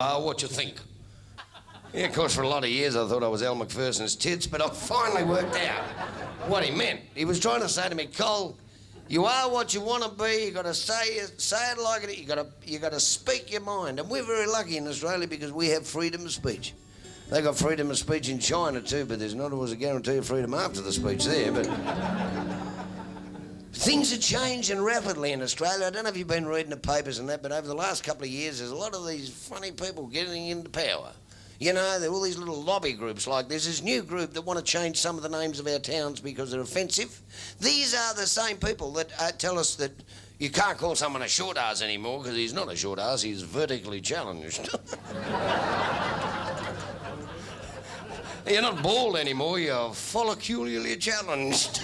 What you think? Yeah, of course, for a lot of years I thought I was Al McPherson's tits, but I finally worked out what he meant. He was trying to say to me, Cole, you are what you want to be. You got to say it like it. You got to speak your mind. And we're very lucky in Australia because we have freedom of speech. They got freedom of speech in China too, but there's not always a guarantee of freedom after the speech there. But things are changing rapidly in Australia. I don't know if you've been reading the papers and that, but over the last couple of years, there's a lot of these funny people getting into power. You know, there are all these little lobby groups like there's this new group that want to change some of the names of our towns because they're offensive. These are the same people that tell us that you can't call someone a short ass anymore because he's not a short ass, he's vertically challenged. You're not bald anymore, you're follicularly challenged.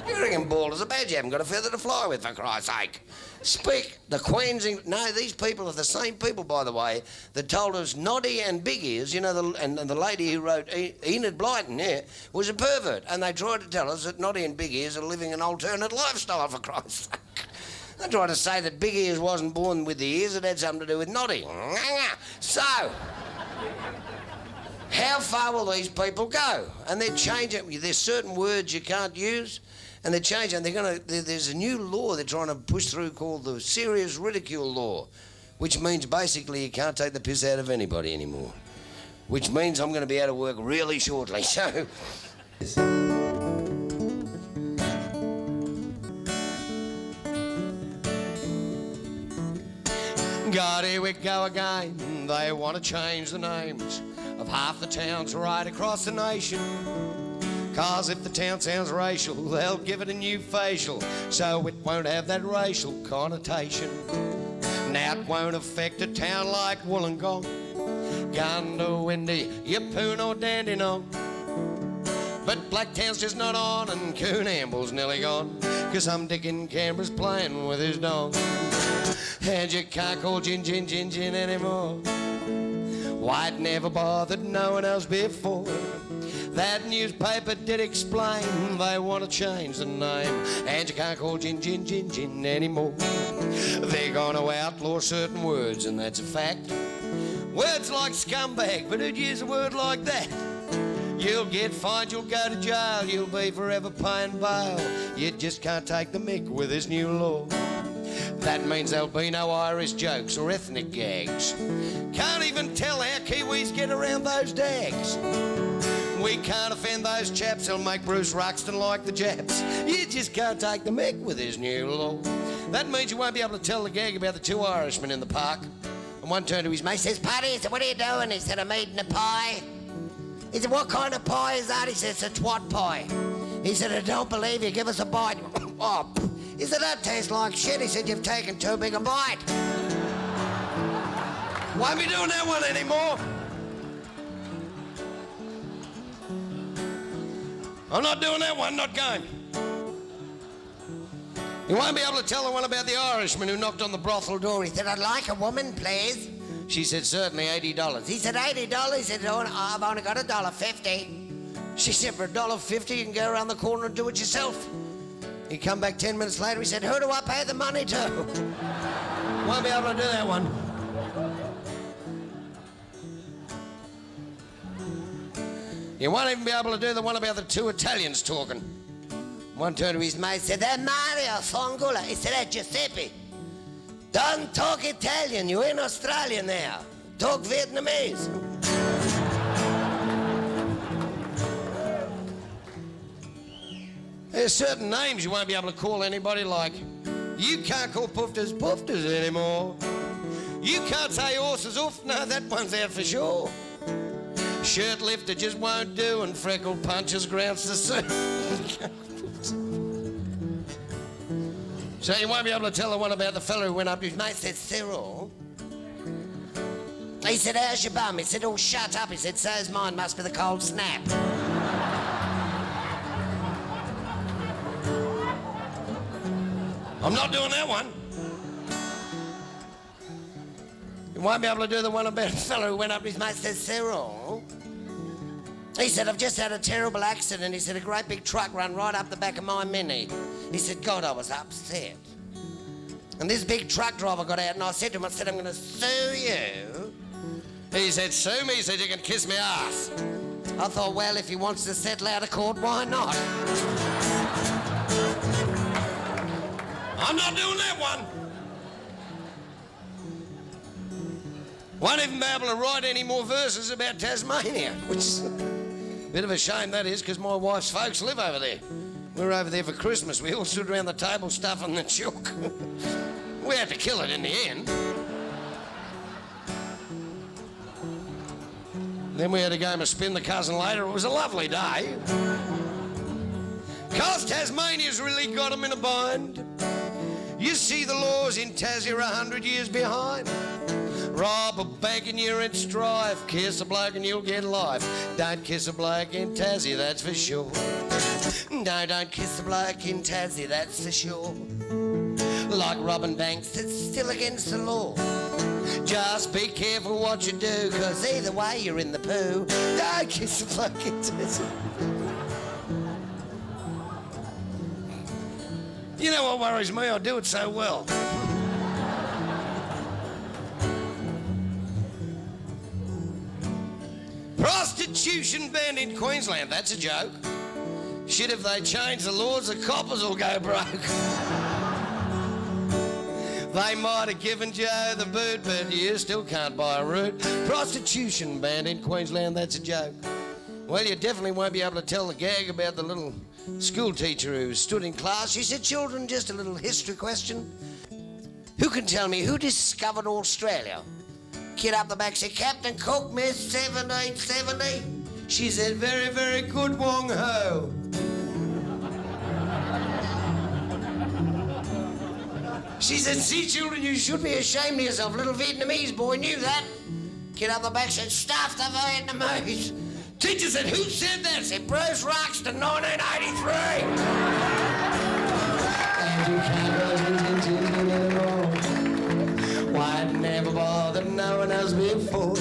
You reckon bald is a badge, you haven't got a feather to fly with, for Christ's sake. Speak, the Queen's... No, these people are the same people, by the way, that told us Noddy and Big Ears, you know, and the lady who wrote Enid Blyton, yeah, was a pervert. And they tried to tell us that Noddy and Big Ears are living an alternate lifestyle, for Christ's sake. They tried to say that Big Ears wasn't born with the ears, it had something to do with Noddy. So... how far will these people go? And they're changing. There's certain words you can't use, and they're changing. There's a new law they're trying to push through called the serious ridicule law, which means basically you can't take the piss out of anybody anymore. Which means I'm going to be out of work really shortly. So. God, here we go again. They want to change the names of half the towns right across the nation. 'Cause if the town sounds racial, they'll give it a new facial, so it won't have that racial connotation. Now it won't affect a town like Wollongong, Goondiwindi, Yeppoon or Dandenong. But Blacktown's just not on and Coonamble's nearly gone, 'cause some dick in Canberra's playing with his dong. And you can't call Gin Gin Gin Gin anymore. White never bothered no one else before. That newspaper did explain they want to change the name, and you can't call Gin Gin Gin Gin anymore. They're going to outlaw certain words, and that's a fact. Words like scumbag, but who'd use a word like that? You'll get fined, you'll go to jail, you'll be forever paying bail. You just can't take the mick with this new law. That means there'll be no Irish jokes or ethnic gags. Can't even tell how Kiwis get around those dags. We can't offend those chaps, they'll make Bruce Ruxton like the Japs. You just can't take the mick with his new law. That means you won't be able to tell the gag about the two Irishmen in the park. And one turned to his mate, says, Paddy, he said, what are you doing? He said, I'm eating a pie. He said, what kind of pie is that? He said, it's a twat pie. He said, I don't believe you, give us a bite. Oh, he said, that tastes like shit. He said, you've taken too big a bite. Won't be doing that one anymore. I'm not doing that one, not going. You won't be able to tell the one about the Irishman who knocked on the brothel door. He said, I'd like a woman, please. She said, certainly $80. He said, $80? He said, oh, I've only got $1.50. She said, for $1.50 you can go around the corner and do it yourself. He come back 10 minutes later, he said, who do I pay the money to? Won't be able to do that one. You won't even be able to do the one about the two Italians talking. One turned to his mate, said, they're Mario Fongula. He said, hey, Giuseppe, don't talk Italian, you're in Australia now. Talk Vietnamese. There's certain names you won't be able to call anybody, like, you can't call poofters poofters anymore. You can't say horses oof, no, that one's out for sure. Shirt lifter just won't do, and freckle punches grounds to suit. So you won't be able to tell the one about the fella who went up to his mate, said, Cyril. He said, how's your bum? He said, oh, shut up. He said, so's mine, must be the cold snap. I'm not doing that one. You won't be able to do the one about the fella who went up to his mate and said, Cyril. He said, I've just had a terrible accident. He said, a great big truck ran right up the back of my Mini. He said, God, I was upset. And this big truck driver got out and I said to him, I'm going to sue you He said, sue me. He said, you can kiss me ass. I thought, well, if he wants to settle out of court, why not? I'm not doing that one. Won't even be able to write any more verses about Tasmania, which is a bit of a shame, that is, because my wife's folks live over there. We were over there for Christmas. We all stood around the table stuffing the chook. We had to kill it in the end. Then we had a game of spin the cousin later. It was a lovely day. 'Cause Tasmania's really got them in a bind. You see, the laws in Tassie are 100 years behind. Rob a bank and you're in strife. Kiss a bloke and you'll get life. Don't kiss a bloke in Tassie, that's for sure. No, don't kiss a bloke in Tassie, that's for sure. Like robbing banks, it's still against the law. Just be careful what you do, 'cause either way you're in the poo. Don't kiss a bloke in Tassie. You know what worries me? I do it so well. Prostitution banned in Queensland. That's a joke. Shit, if they change the laws, the coppers will go broke. They might have given Joe the boot, but you still can't buy a root. Prostitution banned in Queensland. That's a joke. Well, you definitely won't be able to tell the gag about the little school teacher who stood in class. She said, children, just a little history question. Who can tell me who discovered Australia? Kid up the back said, Captain Cook, Miss 1770. She said, very, very good, Wong Ho. She said, see, children, you should be ashamed of yourself. Little Vietnamese boy knew that. Kid up the back said, stuff the Vietnamese. Teacher said, who said that? Said, Bruce Roxton, 1983. And you can't go why never bother no one else before?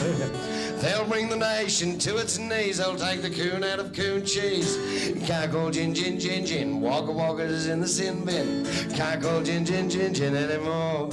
They'll bring the nation to its knees. They'll take the coon out of coon cheese. Can't call gin, gin, gin, gin. Wagga wagga's in the sin bin. Can't call gin, gin, gin, gin anymore.